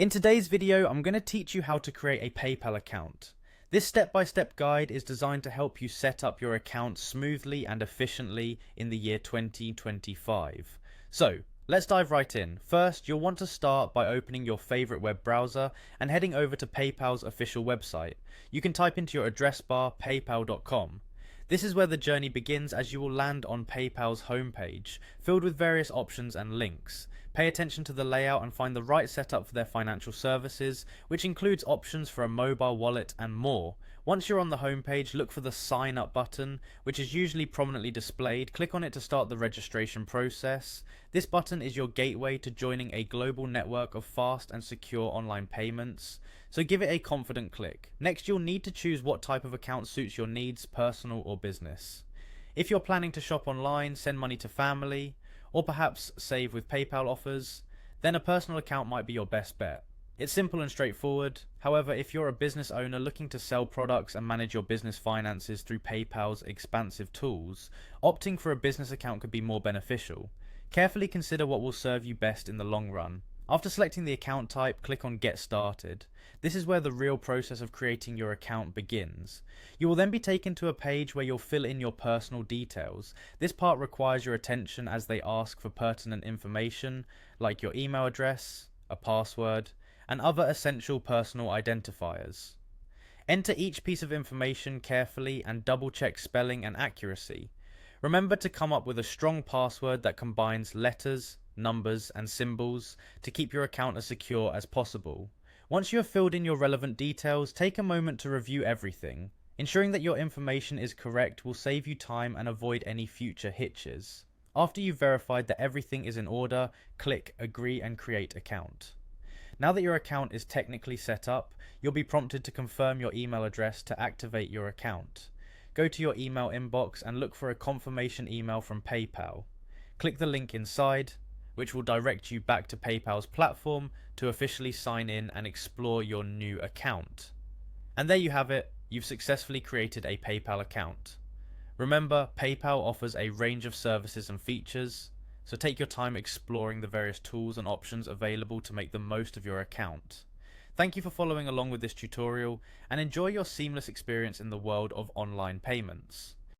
In today's video, I'm going to teach you how to create a PayPal account. This step-by-step guide is designed to help you set up your account smoothly and efficiently in the year 2025. So, let's dive right in. First, you'll want to start by opening your favorite web browser and heading over to PayPal's official website. You can type into your address bar paypal.com. This is where the journey begins, as you will land on PayPal's homepage, filled with various options and links. Pay attention to the layout and find the right setup for their financial services, which includes options for a mobile wallet and more. Once you're on the homepage, look for the Sign Up button, which is usually prominently displayed. Click on it to start the registration process. This button is your gateway to joining a global network of fast and secure online payments, so give it a confident click. Next, you'll need to choose what type of account suits your needs, personal or business. If you're planning to shop online, send money to family, or perhaps save with PayPal offers, then a personal account might be your best bet. It's simple and straightforward. However, if you're a business owner looking to sell products and manage your business finances through PayPal's expansive tools, opting for a business account could be more beneficial. Carefully consider what will serve you best in the long run. After selecting the account type, click on Get Started. This is where the real process of creating your account begins. You will then be taken to a page where you'll fill in your personal details. This part requires your attention, as they ask for pertinent information like your email address, a password, and other essential personal identifiers. Enter each piece of information carefully and double check spelling and accuracy. Remember to come up with a strong password that combines letters, numbers and symbols to keep your account as secure as possible. Once you have filled in your relevant details, take a moment to review everything. Ensuring that your information is correct will save you time and avoid any future hitches. After you've verified that everything is in order, click Agree and Create Account. Now that your account is technically set up, you'll be prompted to confirm your email address to activate your account. Go to your email inbox and look for a confirmation email from PayPal. Click the link inside, which will direct you back to PayPal's platform to officially sign in and explore your new account. And there you have it, you've successfully created a PayPal account. Remember, PayPal offers a range of services and features, so take your time exploring the various tools and options available to make the most of your account. Thank you for following along with this tutorial, and enjoy your seamless experience in the world of online payments.